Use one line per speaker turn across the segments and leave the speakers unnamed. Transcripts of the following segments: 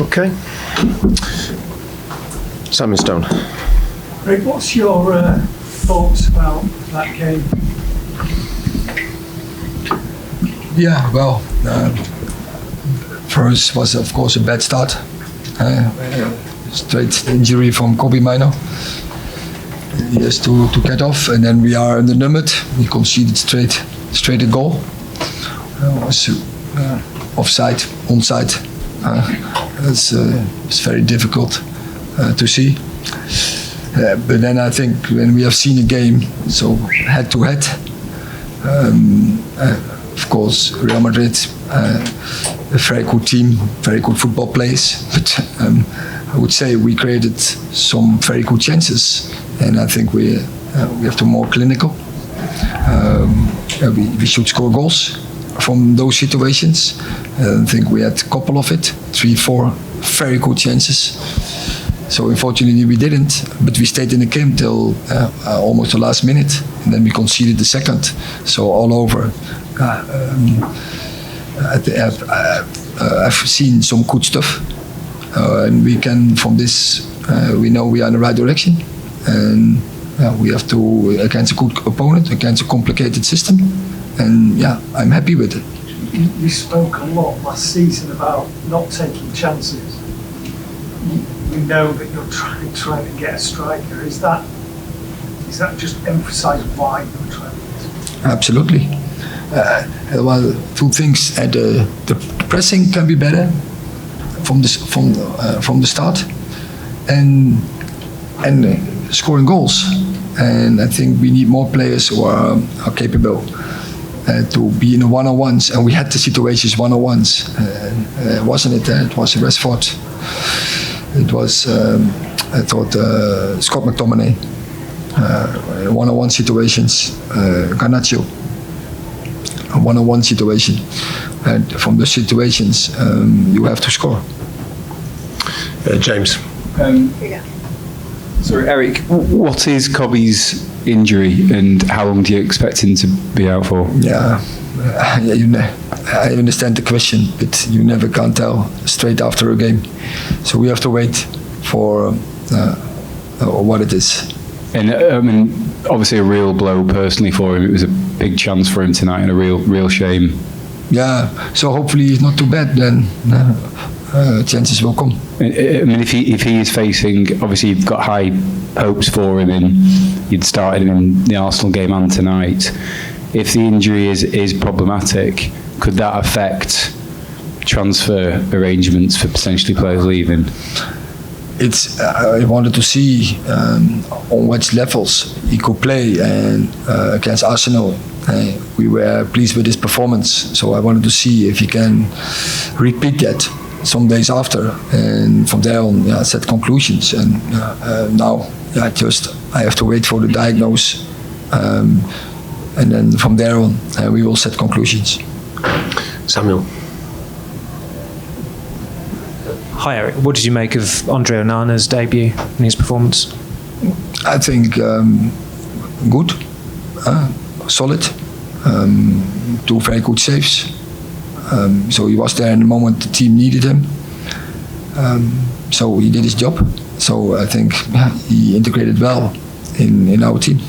Okay. Simon Stone.
Rick, what's your thoughts about that game?
Yeah, well, for us was of course a bad start. Straight injury from Kobbie Mainoo. He has to get off, and then we are undernumbered. We conceded straight a goal. Was offside, onside. It's very difficult to see. But then I think when we have seen a game, so head to head, of course Real Madrid, a very good team, very good football players. But I would say we created some very good chances, and I think we have to be more clinical. We should score goals from those situations. I think we had a couple of it, 3-4 very good chances. So unfortunately we didn't, but we stayed in the game till almost the last minute, and then we conceded the second. So all over, I've seen some good stuff, and we can from this, we know we are in the right direction, and we have to against a good opponent, against a complicated system, and yeah, I'm happy with it.
You spoke a lot last season about not taking chances. You know that you're trying to get a striker. Is that just emphasise why you're trying to?
Absolutely. Well, two things. The pressing can be better from the start, and scoring goals. And I think we need more players who are capable to be in the one-on-ones. And we had the situations one-on-ones, wasn't it? It was Rashford. It was, I thought, Scott McTominay, one-on-one situations, Garnacho, a one-on-one situation. And from the situations, you have to score.
James.
Sorry, Erik, what is Kobbie's injury and how long do you expect him to be out for?
I understand the question, but you never can tell straight after a game. So we have to wait for what it is.
And I mean, obviously a real blow personally for him. It was a big chance for him tonight and a real shame.
Yeah, so hopefully it's not too bad then. Chances will come.
I mean, if he is facing, obviously you've got high hopes for him, and you'd started him in the Arsenal game and tonight. If the injury is problematic, could that affect transfer arrangements for potentially players leaving?
I wanted to see on which levels he could play, and against Arsenal we were pleased with his performance, so I wanted to see if he can repeat that some days after, and from there on set conclusions. And now I have to wait for the diagnosis, and then from there on we will set conclusions.
Samuel.
Hi Erik, what did you make of Andre Onana's debut and his performance?
I think good, solid, 2 very good saves. So he was there in the moment the team needed him. So he did his job. So I think he integrated well in our team.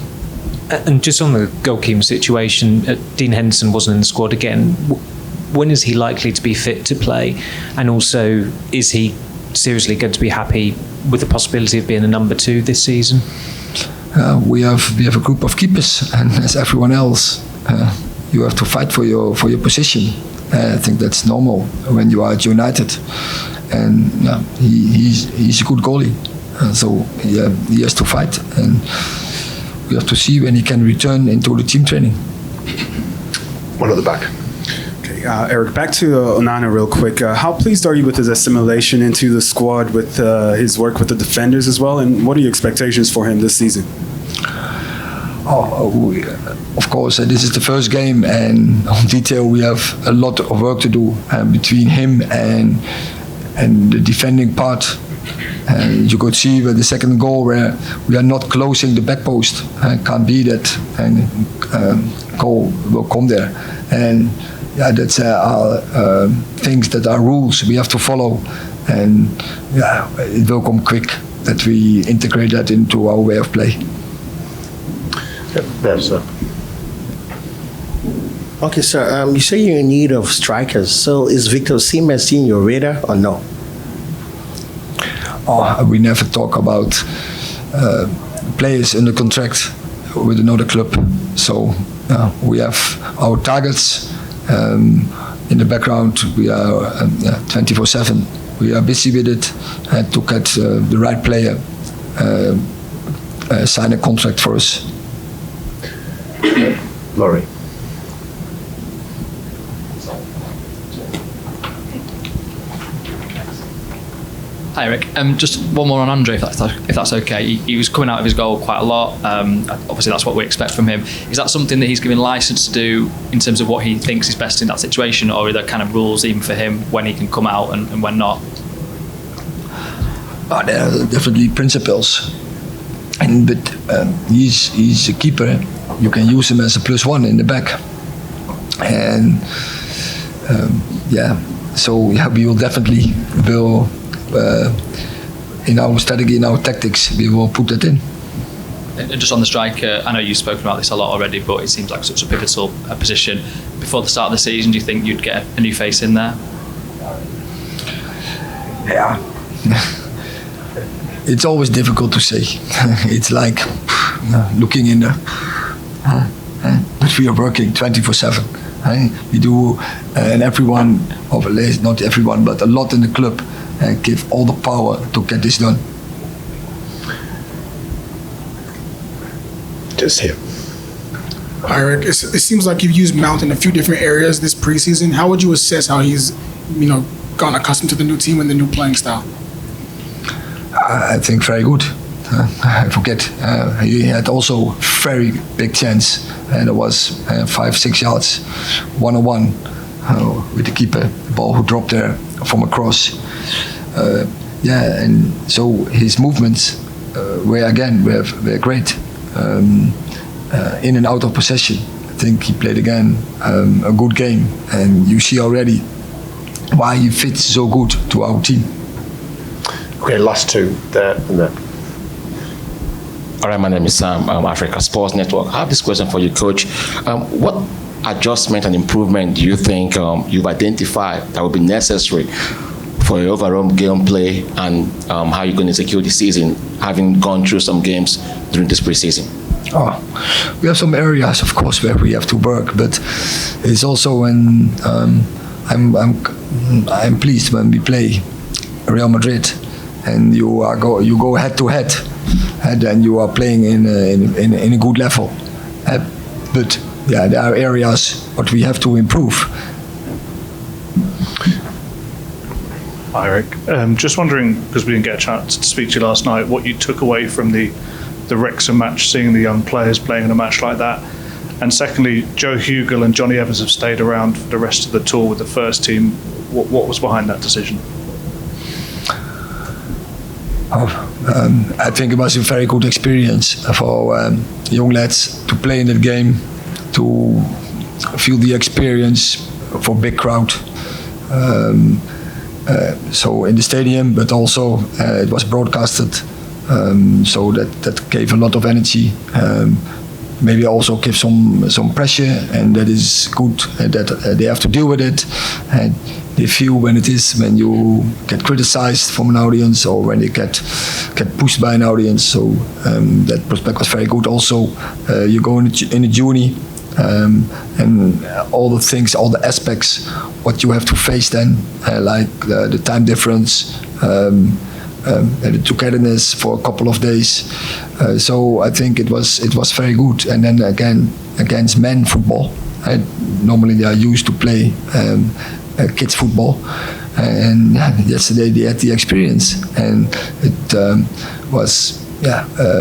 And just on the goalkeeper situation, Dean Henderson wasn't in the squad again. When is he likely to be fit to play? And also, is he seriously going to be happy with the possibility of being a number 2 this season?
We have a group of keepers, and as everyone else, you have to fight for your position. I think that's normal when you are at United, and he's a good goalie, so he has to fight, and we have to see when he can return into the team training.
One at the back.
Erik, back to Onana real quick. How pleased are you with his assimilation into the squad, with his work with the defenders as well, and what are your expectations for him this season?
Of course, this is the first game, and on detail we have a lot of work to do between him and the defending part. And you could see with the second goal where we are not closing the back post. Can't be that, and goal will come there. And that's things that are rules we have to follow. and yeah, it will come quick that we integrate that into our way of play.
There, sir.
Okay, sir. You say you're in need of strikers. So is Victor Osimhen in your radar or no?
We never talk about players under contract with another club. So we have our targets. In the background, we are 24/7. We are busy with it to get the right player sign a contract for us.
Laurie.
Hi, Erik. Just one more on Andre, if that's okay. He was coming out of his goal quite a lot. Obviously, that's what we expect from him. Is that something that he's given license to do in terms of what he thinks is best in that situation, or are there kind of rules even for him when he can come out and when not?
There are definitely principles, but he's a keeper. You can use him as a +1 in the back, and so we will definitely in our strategy, in our tactics, we will put that in.
And just on the striker, I know you've spoken about this a lot already, but it seems like such a pivotal position. Before the start of the season, do you think you'd get a new face in there?
Yeah. It's always difficult to say. It's like looking in the... but we are working 24/7. We do, and everyone, or at least not everyone, but a lot in the club, give all the power to get this done.
Just here.
Erik, it seems like you've used Mount in a few different areas this preseason. How would you assess how he's, gotten accustomed to the new team and the new playing style?
I think very good. I forget, he had also very big chance, and it was 5-6 yards, 1-on-1 with the keeper, the ball who dropped there from across. And so his movements were great, in and out of possession. I think he played again a good game, and you see already why he fits so good to our team.
Okay, last two, there and there.
All right, my name is Sam, Africa Sports Network. I have this question for you, Coach. What adjustment and improvement do you think you've identified that will be necessary for your overall gameplay and how you're going to secure the season, having gone through some games during this preseason?
We have some areas, of course, where we have to work, but it's also when I'm pleased when we play Real Madrid and you go head to head, and then you are playing in a good level. But yeah, there are areas what we have to improve.
Hi, Erik. Just wondering, because we didn't get a chance to speak to you last night, what you took away from the Wrexham match, seeing the young players playing in a match like that. And secondly, Joe Hugill and Jonny Evans have stayed around for the rest of the tour with the first team. What was behind that decision?
I think it was a very good experience for young lads to play in that game, to feel the experience for big crowd. So in the stadium, but also it was broadcasted, so that gave a lot of energy. Maybe also give some pressure, and that is good. That they have to deal with it, and they feel when you get criticized from an audience, or when they get pushed by an audience. So that prospect was very good. Also, you go in a journey, and all the things, all the aspects, what you have to face then, like the time difference, the togetherness for a couple of days. So I think it was very good. And then again against men football, normally they are used to play kids football, and yesterday they had the experience, and it was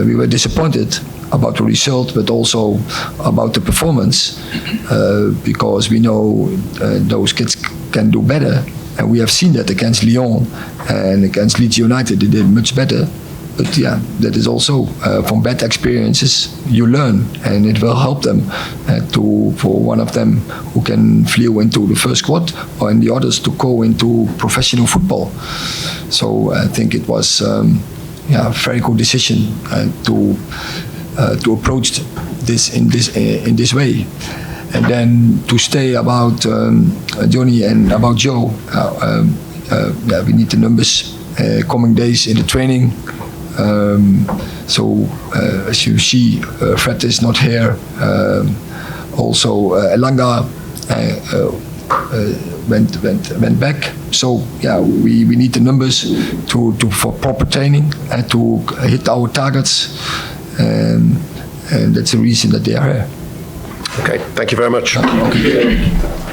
we were disappointed about the result, but also about the performance, because we know those kids can do better, and we have seen that against Lyon and against Leeds United they did much better, But yeah, that is also from bad experiences you learn, and it will help them for one of them who can flew into the first squad, or in the others to go into professional football. So I think it was a very good decision to approach this in this way. And then to stay about Jonny and about Joe, we need the numbers coming days in the training. So as you see, Fred is not here. Also, Elanga went back. So yeah, we need the numbers for proper training and to hit our targets, and that's the reason that they are here.
Okay, thank you very much.
Okay.